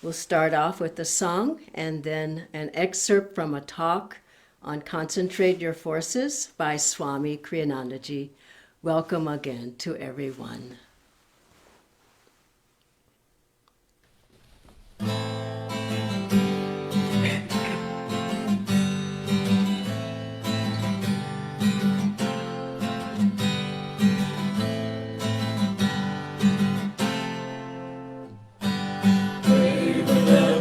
We'll start off with a song and then an excerpt from a talk on Concentrate Your Forces by Swami Kriyananda. Welcome again to everyone.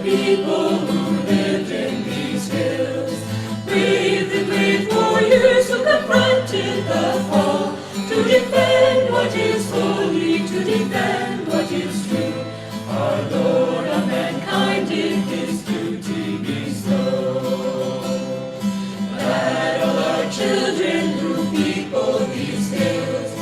People who lived in these hills, brave the great warriors who confronted the foe, to defend what is holy, to defend what is true. Our Lord on mankind did His duty bestow. Glad all our children who people these hills,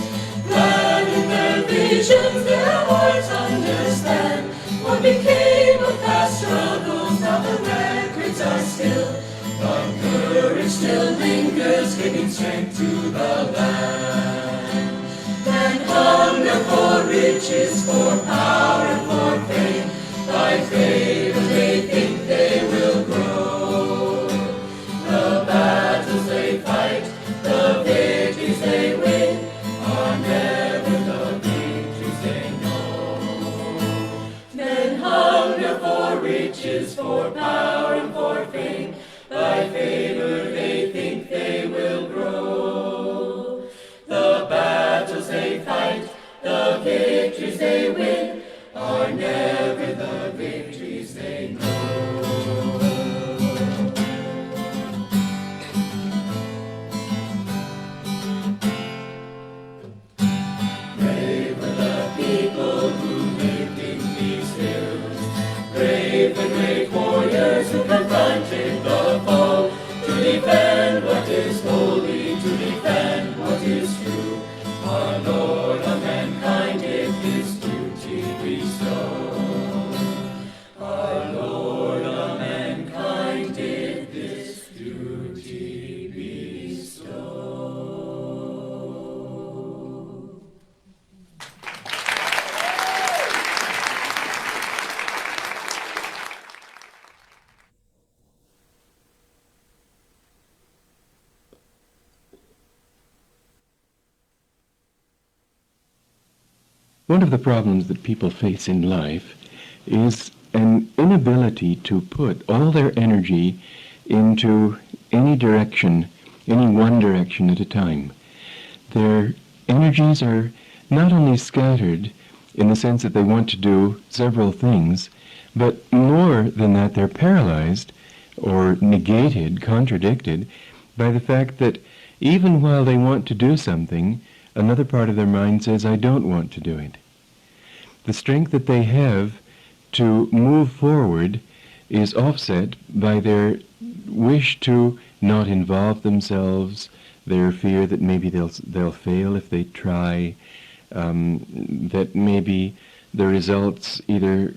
glad in their visions their hearts understand what became of past struggles. Now the records are still, but courage still lingers, giving strength to the land. And hunger for riches, for power, for fame, by favor they think they will grow. The battles they fight, the victories they win, are never the victories they know. Men hunger for riches, for power, and for fame, by favor they think they will grow. The battles they fight, the victories they win, are never the victories they know. Brave were the people who lived in these hills, brave the great warriors who confronted the foe, to defend what is holy, to defend what is true. Our Lord on mankind did His duty bestow. Our Lord on mankind did this duty bestow. One of the problems that people face in life is an inability to put all their energy into any direction, any one direction at a time. Their energies are not only scattered in the sense that they want to do several things, but more than that, they're paralyzed or negated, contradicted, by the fact that even while they want to do something, another part of their mind says, I don't want to do it. The strength that they have to move forward is offset by their wish to not involve themselves, their fear that maybe they'll fail if they try, that maybe the results either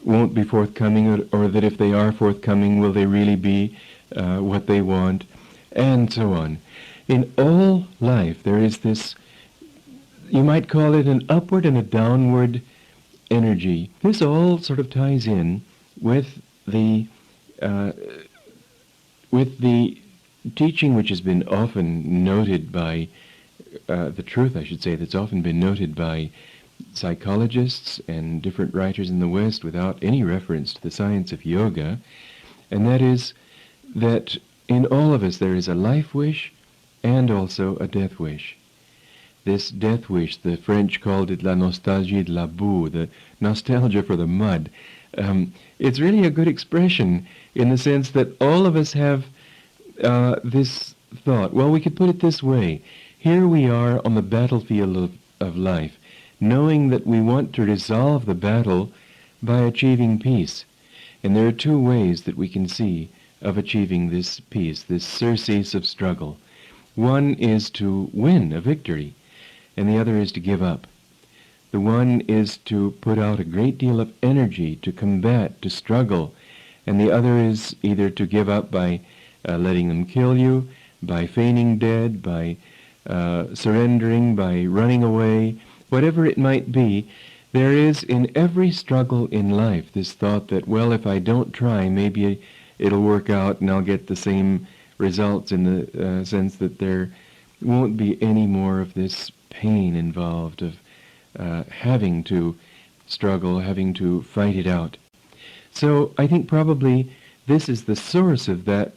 won't be forthcoming, or that if they are forthcoming, will they really be what they want, and so on. In all life, there is this, you might call it an upward and a downward energy. This all sort of ties in with the teaching which has been often noted by, the truth, I should say, that's often been noted by psychologists and different writers in the West without any reference to the science of yoga, and that is that in all of us there is a life wish and also a death wish. This death wish, the French called it la nostalgie de la boue, the nostalgia for the mud. It's really a good expression in the sense that all of us have this thought. Well, we could put it this way. Here we are on the battlefield of life, knowing that we want to resolve the battle by achieving peace. And there are two ways that we can see of achieving this peace, this surcease of struggle. One is to win a victory, and the other is to give up. The one is to put out a great deal of energy to combat, to struggle, and the other is either to give up by letting them kill you, by feigning dead, by surrendering, by running away, whatever it might be. There is in every struggle in life this thought that, well, if I don't try, maybe it'll work out and I'll get the same results, in the sense that there won't be any more of this pain involved of having to struggle, having to fight it out. So I think probably this is the source of that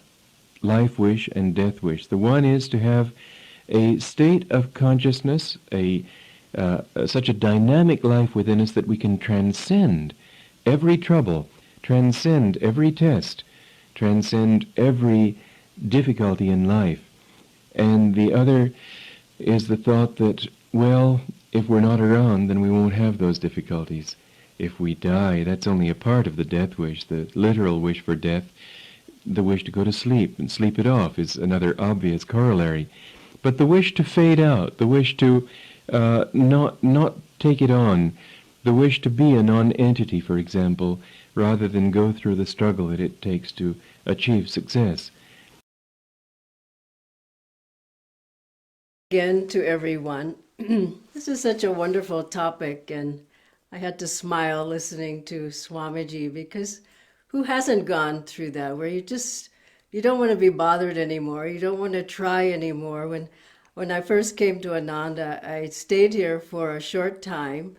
life wish and death wish. The one is to have a state of consciousness, such a dynamic life within us that we can transcend every trouble, transcend every test, transcend every difficulty in life. And the other is the thought that, well, if we're not around, then we won't have those difficulties. If we die, that's only a part of the death wish, the literal wish for death. The wish to go to sleep and sleep it off is another obvious corollary. But the wish to fade out, the wish to not take it on, the wish to be a non-entity, for example, rather than go through the struggle that it takes to achieve success. Again to everyone. This is such a wonderful topic, and I had to smile listening to Swamiji, because who hasn't gone through that, where you don't want to be bothered anymore, you don't want to try anymore. When I first came to Ananda, I stayed here for a short time.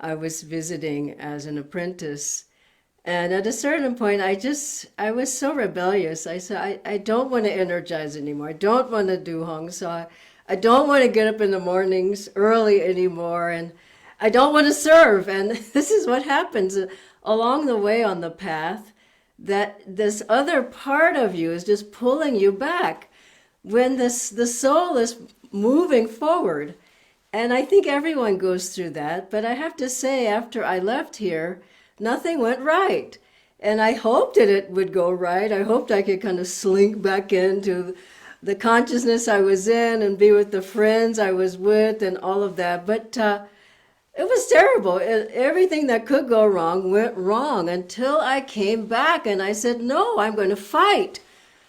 I was visiting as an apprentice, and at a certain point, I was so rebellious. I said, I don't want to energize anymore. I don't want to do Hong Sa. I don't want to get up in the mornings early anymore, and I don't want to serve. And this is what happens along the way on the path, that this other part of you is just pulling you back when the soul is moving forward. And I think everyone goes through that. But I have to say, after I left here, nothing went right. And I hoped that it would go right. I hoped I could kind of slink back into the consciousness I was in and be with the friends I was with and all of that. But it was terrible. Everything that could go wrong went wrong until I came back and I said, no, I'm going to fight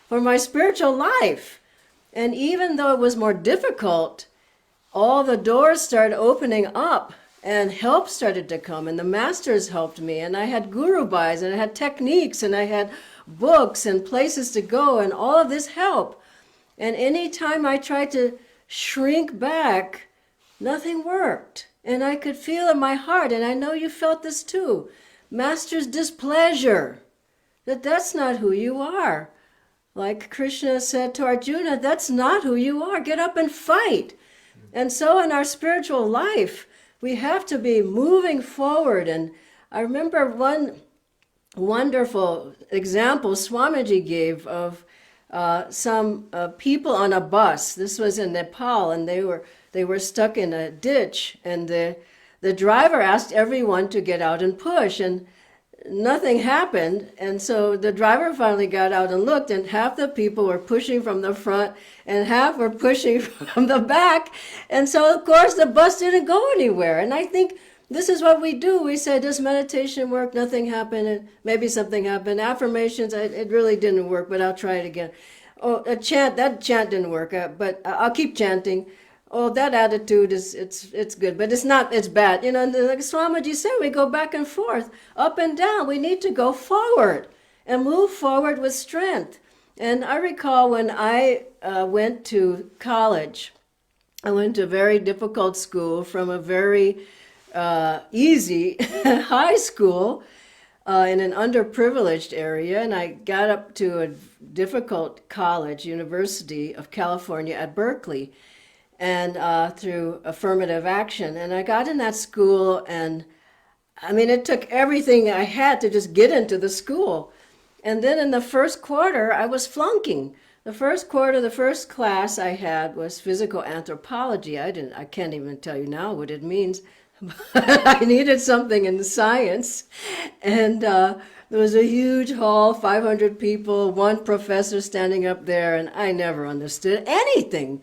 for my spiritual life. And even though it was more difficult, all the doors started opening up and help started to come, and the masters helped me, and I had guru bhais, and I had techniques, and I had books and places to go, and all of this help. And any time I tried to shrink back, nothing worked. And I could feel in my heart, and I know you felt this too, master's displeasure, that's not who you are. Like Krishna said to Arjuna, that's not who you are. Get up and fight. And so in our spiritual life, we have to be moving forward. And I remember one wonderful example Swamiji gave of some people on a bus. This was in Nepal, and they were stuck in a ditch, and the driver asked everyone to get out and push, and nothing happened. And so the driver finally got out and looked, and half the people were pushing from the front and half were pushing from the back. And so, of course, the bus didn't go anywhere. And I think this is what we do. We say, does meditation work? Nothing happened, and maybe something happened. Affirmations, it really didn't work, but I'll try it again. Oh, that chant didn't work, but I'll keep chanting. Oh, that attitude it's good, but it's bad. You know, and like Swamiji said, we go back and forth, up and down. We need to go forward and move forward with strength. And I recall when I went to college, I went to a very difficult school from a very easy high school in an underprivileged area, and I got up to a difficult college, University of California at Berkeley, and through affirmative action. And I got in that school, and I mean, it took everything I had to just get into the school. And then in the first quarter, I was flunking. The first class I had was physical anthropology. I can't even tell you now what it means. But I needed something in the science. And there was a huge hall, 500 people, one professor standing up there, and I never understood anything.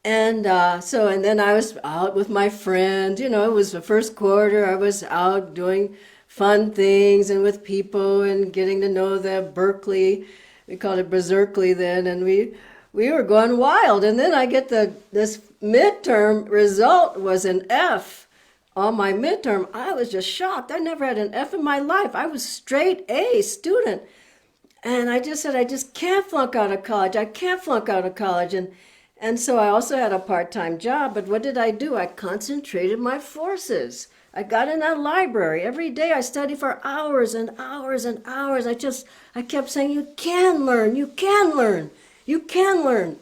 And and then I was out with my friends. You know, it was the first quarter. I was out doing fun things and with people and getting to know the Berkeley. We called it Berserkly then, and we were going wild. And then I get this midterm result was an F. on my midterm, I was just shocked. I never had an F in my life. I was straight A student. And I just said, I just can't flunk out of college. I can't flunk out of college. And so I also had a part-time job. But what did I do? I concentrated my forces. I got in that library. Every day I studied for hours and hours and hours. I kept saying, you can learn, you can learn, you can learn.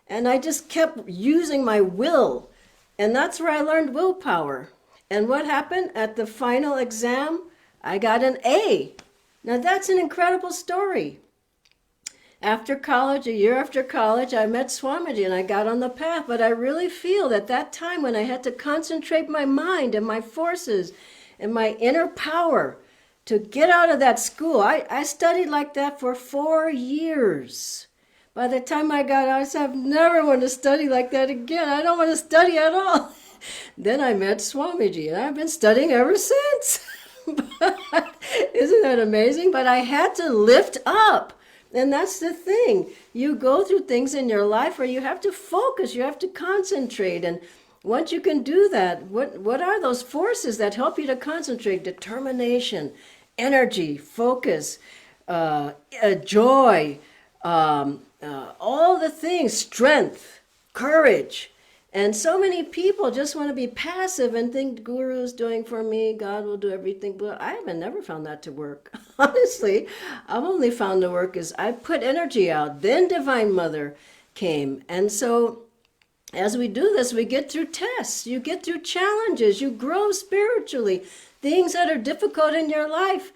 And I just kept using my will. And that's where I learned willpower. And what happened at the final exam? I got an A. Now that's an incredible story. After college, a year after college, I met Swamiji and I got on the path. But I really feel that that time when I had to concentrate my mind and my forces and my inner power to get out of that school, I studied like that for 4 years. By the time I got out, I said, I've never want to study like that again. I don't want to study at all. Then I met Swamiji, and I've been studying ever since. Isn't that amazing? But I had to lift up. And that's the thing. You go through things in your life where you have to focus, you have to concentrate. And once you can do that, what are those forces that help you to concentrate? Determination, energy, focus, joy, all the things, strength, courage. And so many people just want to be passive and think Guru's doing for me, God will do everything. But I haven't never found that to work. Honestly, I've only found the work is I put energy out. Then Divine Mother came. And so as we do this, we get through tests. You get through challenges. You grow spiritually. Things that are difficult in your life.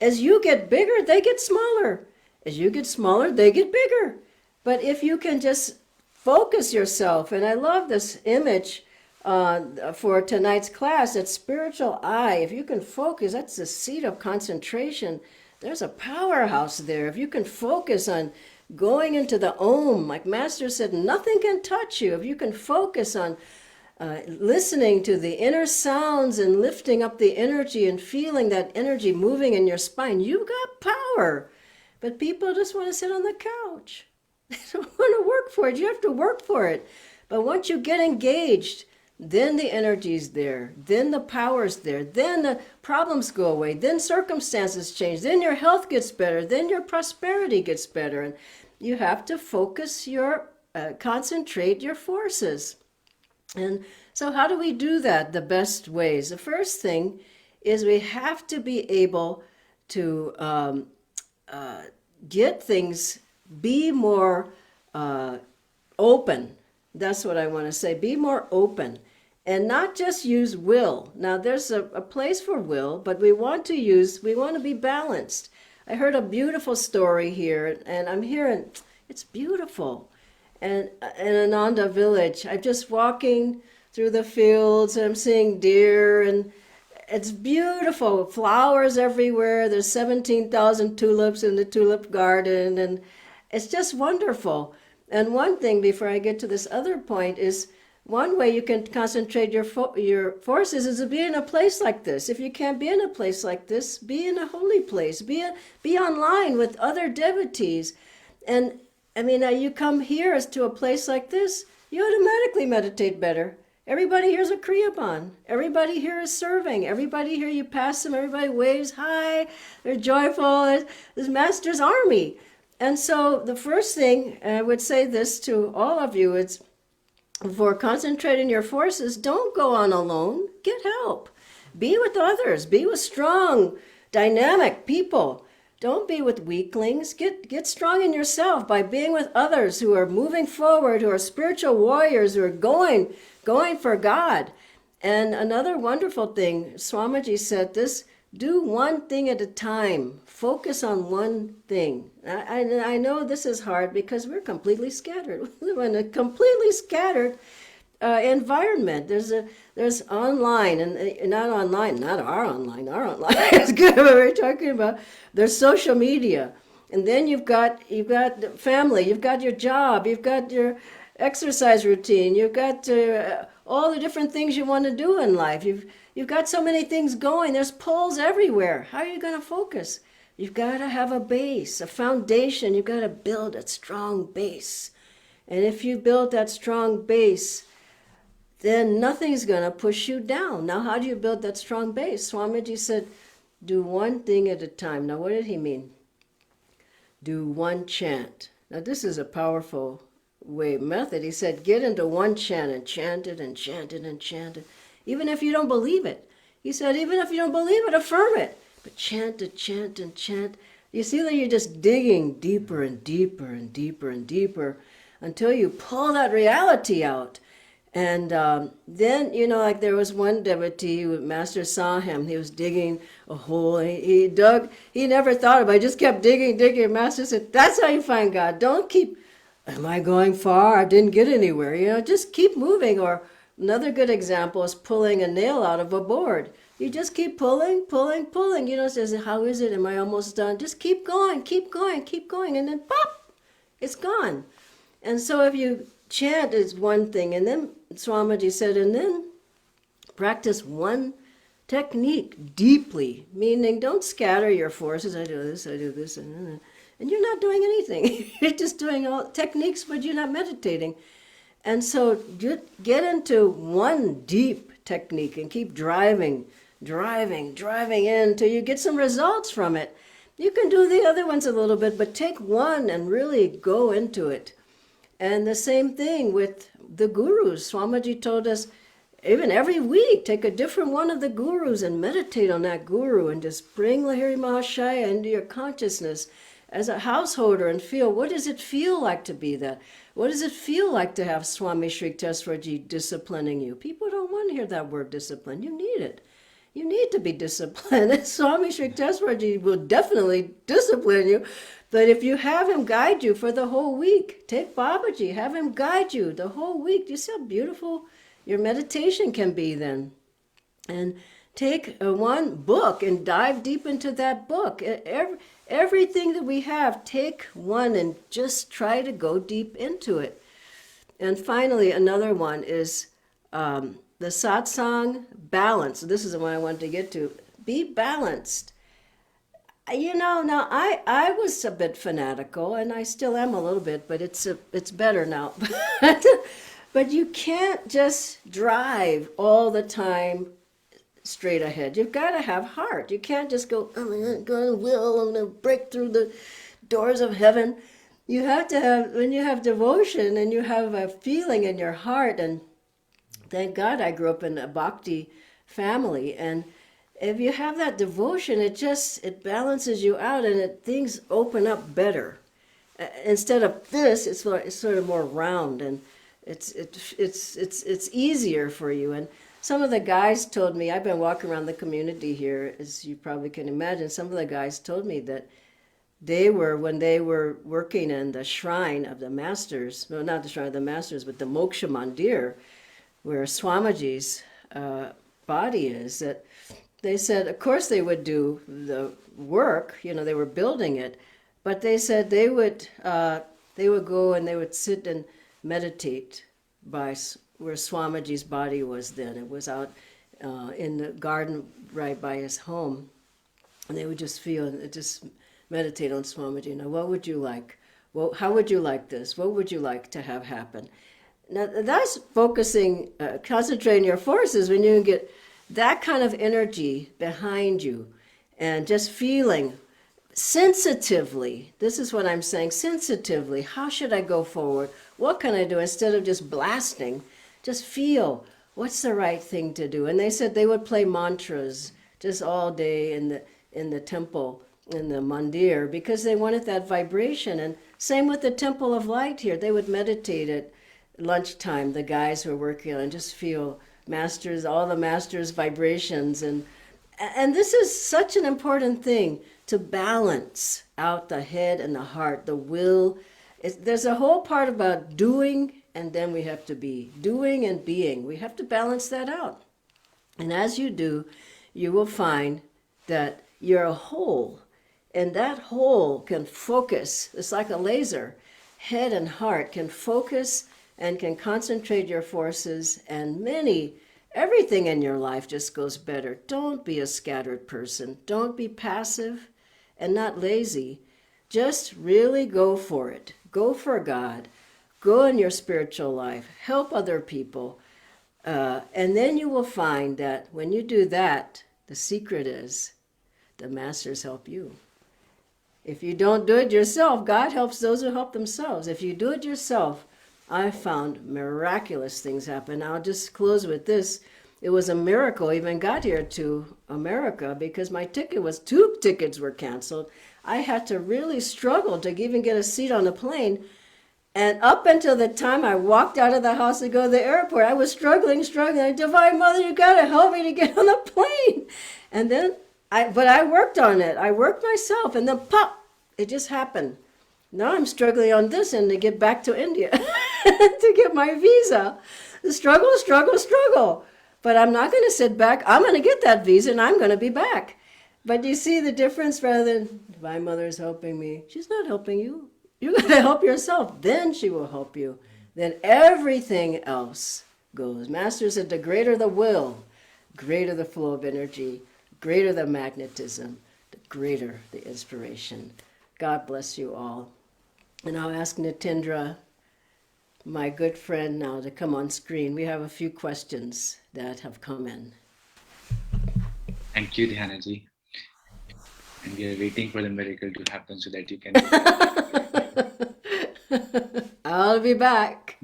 As you get bigger, they get smaller. As you get smaller, they get bigger. But if you can just focus yourself, and I love this image for tonight's class, that spiritual eye. If you can focus, that's the seat of concentration. There's a powerhouse there. If you can focus on going into the Om, like Master said, nothing can touch you. If you can focus on listening to the inner sounds and lifting up the energy and feeling that energy moving in your spine, you've got power. But people just want to sit on the couch. They don't want to work for it. You have to work for it. But once you get engaged, then the energy's there. Then the power's there. Then the problems go away. Then circumstances change. Then your health gets better. Then your prosperity gets better. And you have to focus your, concentrate your forces. And so how do we do that the best ways? The first thing is we have to be able to get things, be more open. That's what I want to say. Be more open and not just use will. Now there's a place for will, but we want to be balanced. I heard a beautiful story here, and I'm hearing, it's beautiful. And in Ananda village, I'm just walking through the fields and I'm seeing deer, and it's beautiful. Flowers everywhere. There's 17,000 tulips in the tulip garden, and it's just wonderful. And one thing before I get to this other point is one way you can concentrate your forces is to be in a place like this. If you can't be in a place like this, be in a holy place. Be online with other devotees. And I mean, you come here as to a place like this, you automatically meditate better. Everybody here's a Kriya Bond. Everybody here is serving. Everybody here, you pass them, everybody waves, hi, they're joyful. This Master's army. And so the first thing, and I would say this to all of you, it's for concentrating your forces, don't go on alone. Get help. Be with others. Be with strong, dynamic people. Don't be with weaklings. Get strong in yourself by being with others who are moving forward, who are spiritual warriors, who are going for God. And another wonderful thing, Swamiji said this, do one thing at a time. Focus on one thing. I know this is hard because we're completely scattered. We live in a completely scattered environment. There's online, and not online, not our online. Our online is good. What we're talking about. There's social media, and then you've got family. You've got your job. You've got your exercise routine. You've got all the different things you want to do in life. You've got so many things going. There's pulls everywhere. How are you going to focus? You've got to have a base, a foundation. You've got to build a strong base. And if you build that strong base, then nothing's going to push you down. Now, how do you build that strong base? Swamiji said, do one thing at a time. Now, what did he mean? Do one chant. Now, this is a powerful method. He said, get into one chant and chant it and chant it and chant it, even if you don't believe it. He said, even if you don't believe it, affirm it. But chant it, chant and chant. You see that you're just digging deeper and deeper and deeper and deeper until you pull that reality out. And then, like there was one devotee, Master saw him, he was digging a hole, he dug, he never thought about it, he just kept digging, digging. Master said, that's how you find God. Don't keep, am I going far? I didn't get anywhere, just keep moving. Or another good example is pulling a nail out of a board. You just keep pulling, pulling, pulling. Says, how is it? Am I almost done? Just keep going, keep going, keep going. And then pop, it's gone. And so if you chant is one thing, and then Swamiji said, and then practice one technique deeply, meaning don't scatter your forces. I do this, and you're not doing anything. You're just doing all techniques, but you're not meditating. And so get into one deep technique and keep driving in until you get some results from it. You can do the other ones a little bit, but take one and really go into it. And the same thing with the gurus. Swamiji told us, even every week, take a different one of the gurus and meditate on that guru and just bring Lahiri Mahashaya into your consciousness as a householder and feel, what does it feel like to be that? What does it feel like to have Swami Sri Teswarji disciplining you? People don't want to hear that word discipline. You need it. You need to be disciplined. And Swami Sri Teswarji will definitely discipline you. But if you have him guide you for the whole week, take Babaji, have him guide you the whole week. Do you see how beautiful your meditation can be then? And take one book and dive deep into that book. Everything that we have, take one and just try to go deep into it. And finally, another one is the satsang balance. This is the one I wanted to get to. Be balanced. Now I was a bit fanatical, and I still am a little bit, but it's better now. But you can't just drive all the time straight ahead. You've got to have heart. You can't just go, I'm going to break through the doors of heaven. You have to have, when you have devotion and you have a feeling in your heart, and thank God I grew up in a bhakti family, and if you have that devotion, it balances you out, and things open up better. Instead of this, it's sort of more round, and it's easier for you. And some of the guys told me, I've been walking around the community here, as you probably can imagine. Some of the guys told me that when they were working in the shrine of the masters, no, not the shrine of the masters, but the Moksha Mandir, where Swamiji's body is, that they said, of course they would do the work, they were building it, but they said they would go and they would sit and meditate by where Swamiji's body was then. It was out in the garden right by his home. And they would just just meditate on Swamiji. Now, what would you like? Well, how would you like this? What would you like to have happen? Now, that's focusing, concentrating your forces when you get that kind of energy behind you and just feeling sensitively. This is what I'm saying, sensitively. How should I go forward? What can I do? Instead of just blasting, just feel what's the right thing to do. And they said they would play mantras just all day in the temple, in the mandir, because they wanted that vibration. And same with the Temple of Light here. They would meditate at lunchtime, the guys who were working on it, and just feel all the masters' vibrations. And this is such an important thing, to balance out the head and the heart, the will. There's a whole part about doing, and then we have to be. Doing and being. We have to balance that out. And as you do, you will find that you're a whole. And that whole can focus. It's like a laser. Head and heart can focus and can concentrate your forces, and everything in your life just goes better. Don't be a scattered person. Don't be passive and not lazy. Just really go for it. Go for God. Go in your spiritual life. Help other people. And then you will find that when you do that, the secret is the masters help you. If you don't do it yourself, God helps those who help themselves. If you do it yourself, I found miraculous things happen. I'll just close with this. It was a miracle I even got here to America because my ticket was, 2 tickets were canceled. I had to really struggle to even get a seat on the plane. And up until the time I walked out of the house to go to the airport, I was struggling. Divine Mother, you got to help me to get on the plane. And then, but I worked on it. I worked myself. And then pop, it just happened. Now I'm struggling on this end to get back to India to get my visa. Struggle. But I'm not going to sit back. I'm going to get that visa and I'm going to be back. But you see the difference rather than, Divine Mother is helping me. She's not helping you. You got to help yourself. Then she will help you. Then everything else goes. Master said, the greater the will, greater the flow of energy, greater the magnetism, the greater the inspiration. God bless you all. And I'll ask Nitendra, my good friend, now to come on screen. We have a few questions that have come in. Thank you, Dhyanaji. And we are waiting for the miracle to happen so that you can. I'll be back.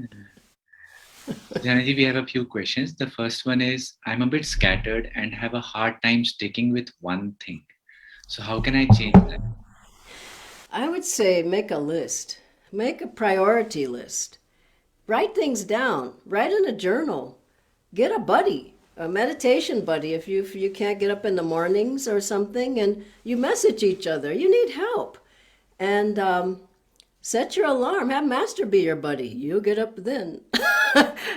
Dhyanaji, we have a few questions. The first one is, I'm a bit scattered and have a hard time sticking with one thing. So how can I change that? I would say make a list. Make a priority list. Write things down. Write in a journal. Get a buddy, a meditation buddy if you can't get up in the mornings or something, and you message each other. You need help. And set your alarm. Have Master be your buddy. You get up then.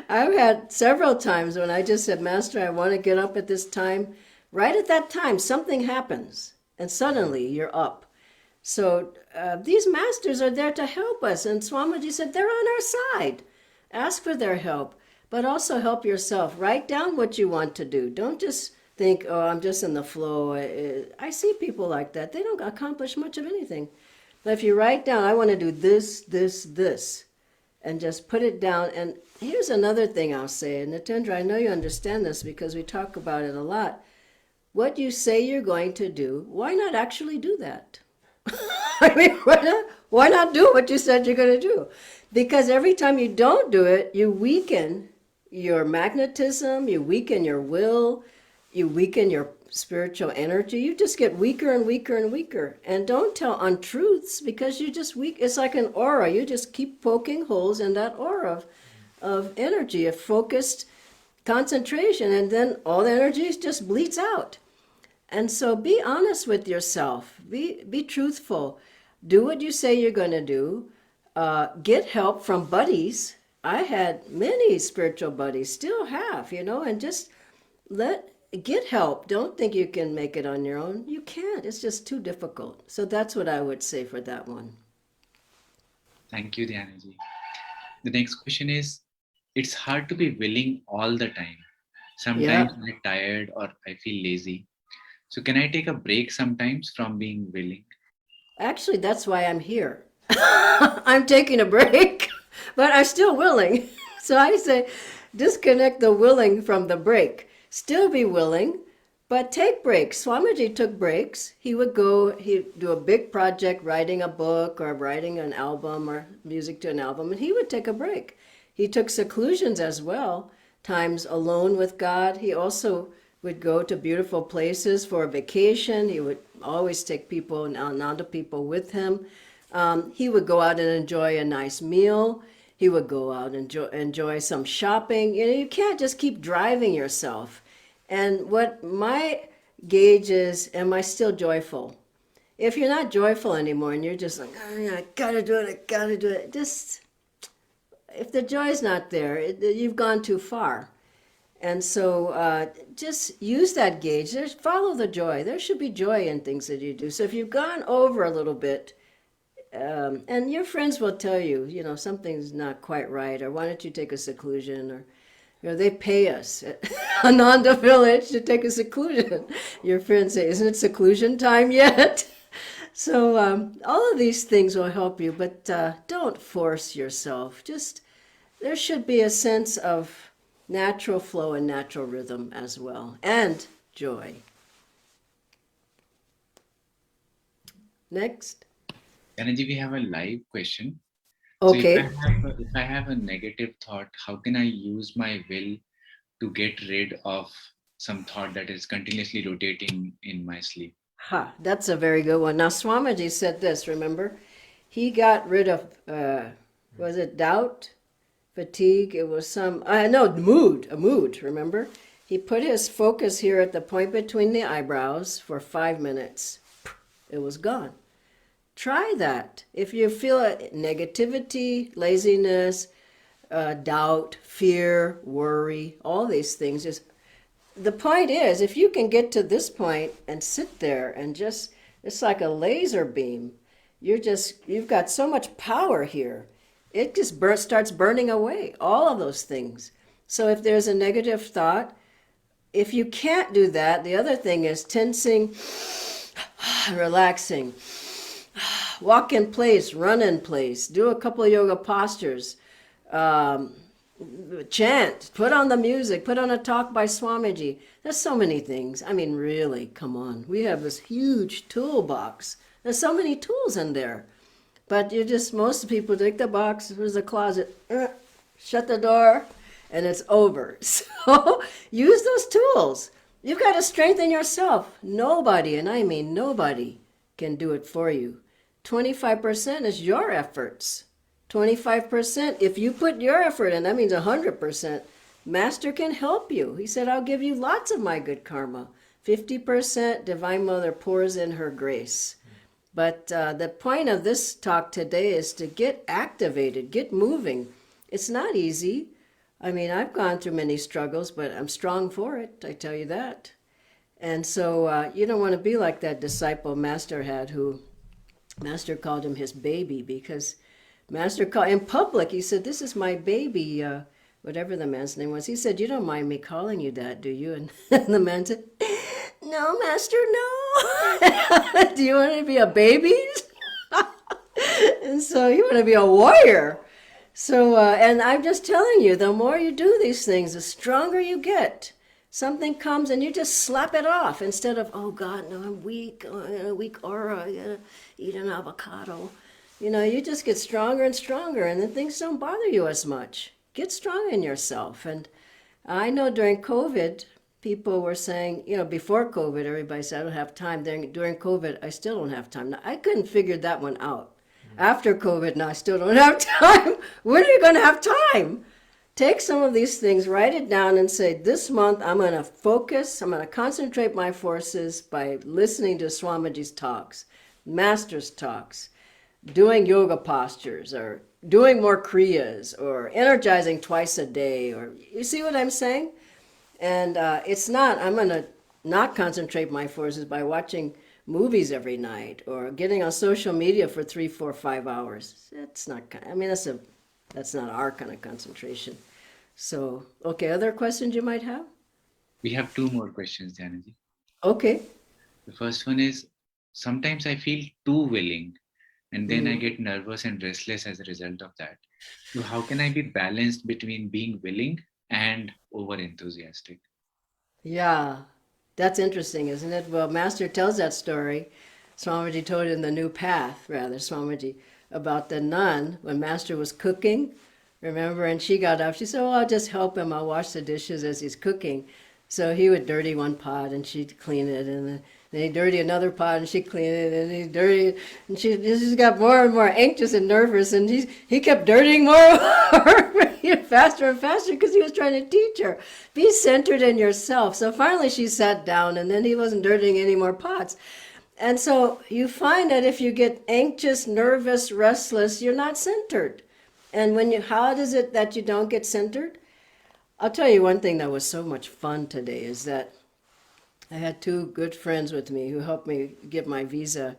I've had several times when I just said, Master, I want to get up at this time. Right at that time, something happens, and suddenly you're up. So these masters are there to help us. And Swamiji said, they're on our side. Ask for their help, but also help yourself. Write down what you want to do. Don't just think, oh, I'm just in the flow. I see people like that. They don't accomplish much of anything. But if you write down, I want to do this, and just put it down. And here's another thing I'll say. And Nitendra, I know you understand this because we talk about it a lot. What you say you're going to do, why not actually do that? I mean, why not do what you said you're going to do? Because every time you don't do it, you weaken your magnetism, you weaken your will, you weaken your spiritual energy. You just get weaker and weaker and weaker. And don't tell untruths because you're just weak. It's like an aura. You just keep poking holes in that aura of energy, of focused concentration, and then all the energy just bleeds out. And so be honest with yourself. Be truthful. Do what you say you're going to do. Get help from buddies. I had many spiritual buddies, still have, and just get help. Don't think you can make it on your own. You can't. It's just too difficult. So that's what I would say for that one. Thank you, Dhyanaji. The next question is, it's hard to be willing all the time. Sometimes I'm tired or I feel lazy. So can I take a break sometimes from being willing? Actually, that's why I'm here. I'm taking a break, but I'm still willing. So I say, disconnect the willing from the break. Still be willing, but take breaks. Swamiji took breaks. He'd do a big project, writing a book or writing an album or music to an album, and he would take a break. He took seclusions as well, times alone with God. He also would go to beautiful places for a vacation. He would always take people, Ananda people with him. He would go out and enjoy a nice meal. He would go out and enjoy some shopping. You can't just keep driving yourself. And what my gauge is, am I still joyful? If you're not joyful anymore and you're just like, oh, yeah, I gotta do it, just, if the joy's not there, you've gone too far. And so just use that gauge. Follow the joy. There should be joy in things that you do. So if you've gone over a little bit, and your friends will tell you, something's not quite right, or why don't you take a seclusion, or, they pay us at Ananda Village to take a seclusion. Your friends say, isn't it seclusion time yet? So all of these things will help you, but don't force yourself. Just, there should be a sense of natural flow and natural rhythm as well, and joy. Next. Energy, we have a live question. So Okay. if I have a negative thought, how can I use my will to get rid of some thought that is continuously rotating in my sleep? Ha, that's a very good one. Now, Swamiji said this, remember? He got rid of, was it doubt, fatigue? It was no, a mood, remember? He put his focus here at the point between the eyebrows for 5 minutes. It was gone. Try that. If you feel negativity, laziness, doubt, fear, worry, all these things, just the point is, if you can get to this point and sit there and just, it's like a laser beam. You've got so much power here. It just starts burning away, all of those things. So if there's a negative thought, if you can't do that, the other thing is tensing, relaxing, walk in place, run in place, do a couple of yoga postures, chant, put on the music, put on a talk by Swamiji. There's so many things. I mean, really, come on. We have this huge toolbox. There's so many tools in there. But most people take the box, there's a closet, shut the door, and it's over. So use those tools. You've got to strengthen yourself. Nobody, and I mean nobody, can do it for you. 25% is your efforts. 25%, if you put your effort in, that means 100%. Master can help you. He said, I'll give you lots of my good karma. 50%, Divine Mother pours in her grace. But the point of this talk today is to get activated, get moving. It's not easy. I mean, I've gone through many struggles, but I'm strong for it, I tell you that. And so you don't want to be like that disciple Master had, who Master called him his baby, because Master called in public, he said, this is my baby, whatever the man's name was. He said, you don't mind me calling you that, do you? And the man said, no, Master, no. Do you want to be a baby? And so you want to be a warrior. So, and I'm just telling you, the more you do these things, the stronger you get. Something comes and you just slap it off instead of, oh God, no, I'm weak, oh, I got a weak aura, I gotta eat an avocado. You just get stronger and stronger, and then things don't bother you as much. Get strong in yourself. And I know during COVID, people were saying, before COVID, everybody said, I don't have time. During COVID, I still don't have time. Now, I couldn't figure that one out. After COVID, now I still don't have time. When are you going to have time? Take some of these things, write it down, and say, this month I'm going to focus, I'm going to concentrate my forces by listening to Swamiji's talks, Master's talks, doing yoga postures, or doing more kriyas, or energizing twice a day, or you see what I'm saying? And I'm going to not concentrate my forces by watching movies every night or getting on social media for 3, 4, 5 hours. That's not, that's not our kind of concentration. So, okay, other questions you might have? We have 2 more questions, Dhyanaji. Okay. The first one is, sometimes I feel too willing, and then I get nervous and restless as a result of that. So how can I be balanced between being willing and over enthusiastic? Yeah, that's interesting, isn't it? Well, Master tells that story. Swamiji told it in the New Path, rather, Swamiji, about the nun when Master was cooking. Remember? And she got up. She said, well, I'll just help him. I'll wash the dishes as he's cooking. So he would dirty one pot and she'd clean it. And then he'd dirty another pot and she'd clean it. And he'd dirty it. And she just got more and more anxious and nervous. And he kept dirtying more and more, faster and faster, because he was trying to teach her. Be centered in yourself. So finally she sat down, and then he wasn't dirtying any more pots. And so you find that if you get anxious, nervous, restless, you're not centered. And how is it that you don't get centered? I'll tell you one thing that was so much fun today is that I had 2 good friends with me who helped me get my visa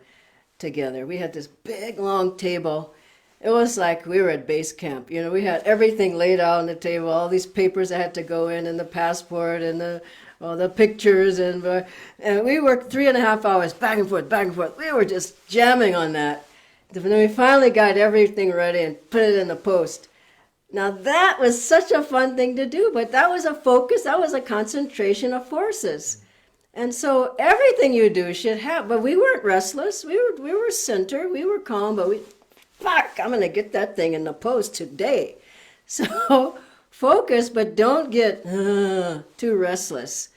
together. We had this big, long table. It was like we were at base camp. We had everything laid out on the table, all these papers that had to go in, and the passport, and the pictures, and we worked 3.5 hours back and forth, back and forth. We were just jamming on that. When we finally got everything ready and put it in the post, Now that was such a fun thing to do, but that was a focus, that was a concentration of forces. And so everything you do should have, but we weren't restless. We were centered, we were calm, but I'm gonna get that thing in the pose today. So focus, but don't get too restless.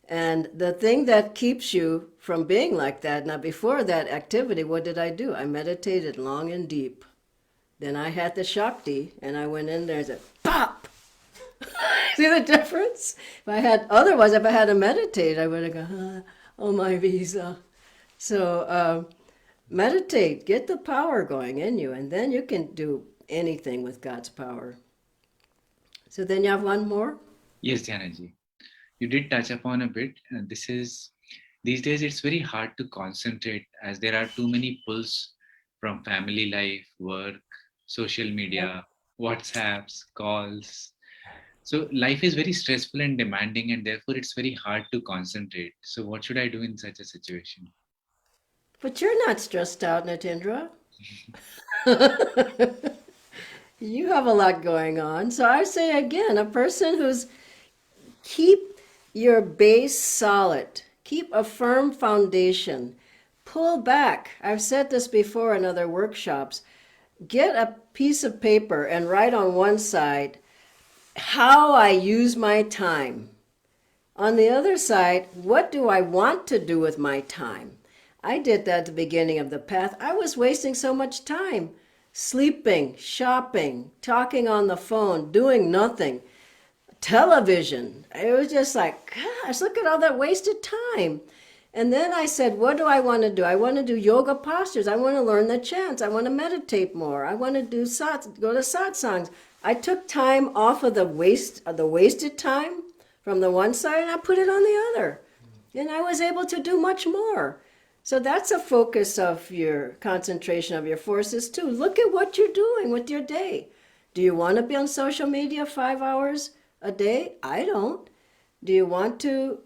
And the thing that keeps you from being like that, now before that activity, what did I do? I meditated long and deep. Then I had the Shakti, and I went in there and said, pop! See the difference? Otherwise, if I had to meditate, I would have gone, oh my visa. So meditate, get the power going in you, and then you can do anything with God's power. So then you have one more? Yes, Dhyanaji. You did touch upon a bit. These days it's very hard to concentrate as there are too many pulls from family life, work, social media, WhatsApps, calls. So life is very stressful and demanding, and therefore it's very hard to concentrate. So what should I do in such a situation? But you're not stressed out, Natindra. You have a lot going on. So I say again, a person who's keep your base solid, keep a firm foundation, pull back. I've said this before in other workshops. Get a piece of paper and write on one side how I use my time. On the other side, what do I want to do with my time? I did that at the beginning of the path. I was wasting so much time sleeping, shopping, talking on the phone, doing nothing, television. It was just like, gosh, look at all that wasted time. And then I said, what do I want to do? I want to do yoga postures. I want to learn the chants. I want to meditate more. I want to go to satsangs. I took time off of the wasted time from the one side, and I put it on the other. And I was able to do much more. So that's a focus of your concentration of your forces too. Look at what you're doing with your day. Do you want to be on social media 5 hours a day? I don't. Do you want to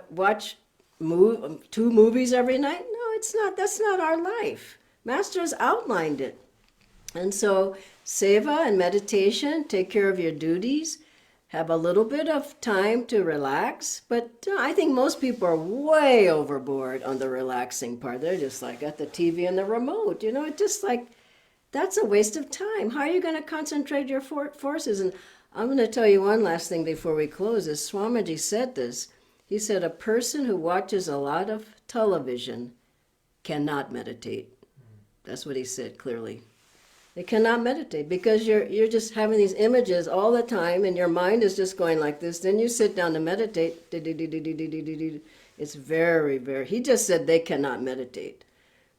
watch 2 movies every night? No, it's not. That's not our life. Master's outlined it. And so seva and meditation, take care of your duties, have a little bit of time to relax. But I think most people are way overboard on the relaxing part. They're just like at the TV and the remote. It's just like, that's a waste of time. How are you going to concentrate your forces? And I'm going to tell you one last thing before we close. As Swamiji said this, he said a person who watches a lot of television cannot meditate. That's what he said clearly. They cannot meditate because you're just having these images all the time and your mind is just going like this. Then you sit down to meditate. It's very, very, he just said they cannot meditate.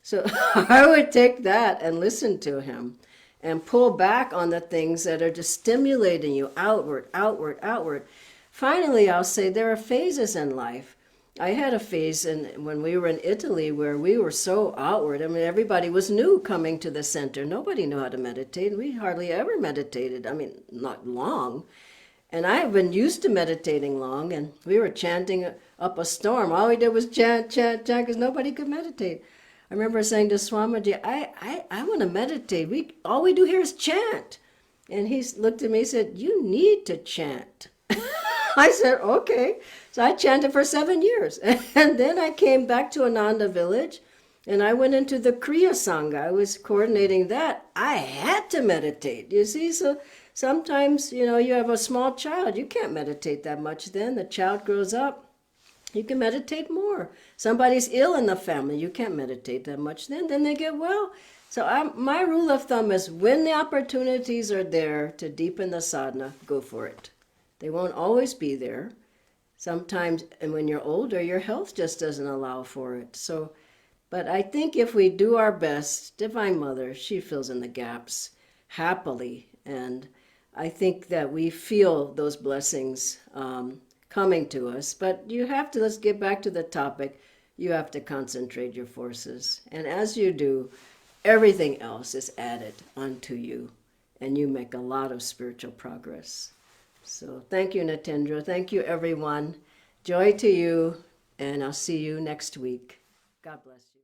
So I would take that and listen to him and pull back on the things that are just stimulating you outward, outward, outward. Finally, I'll say there are phases in life. I had a phase when we were in Italy where we were so outward. I mean, everybody was new coming to the center. Nobody knew how to meditate. We hardly ever meditated. I mean, not long. And I have been used to meditating long, and we were chanting up a storm. All we did was chant, chant, chant, because nobody could meditate. I remember saying to Swamiji, I want to meditate. All we do here is chant. And he looked at me and said, you need to chant. I said, okay. So I chanted for 7 years. And then I came back to Ananda village and I went into the Kriya Sangha. I was coordinating that. I had to meditate, you see. So sometimes, you have a small child. You can't meditate that much then. The child grows up. You can meditate more. Somebody's ill in the family. You can't meditate that much then. Then they get well. So my rule of thumb is when the opportunities are there to deepen the sadhana, go for it. They won't always be there. Sometimes, and when you're older, your health just doesn't allow for it. So, but I think if we do our best, Divine Mother, she fills in the gaps happily. And I think that we feel those blessings coming to us. But let's get back to the topic. You have to concentrate your forces. And as you do, everything else is added unto you. And you make a lot of spiritual progress. So thank you, Natindra. Thank you, everyone. Joy to you, and I'll see you next week. God bless you.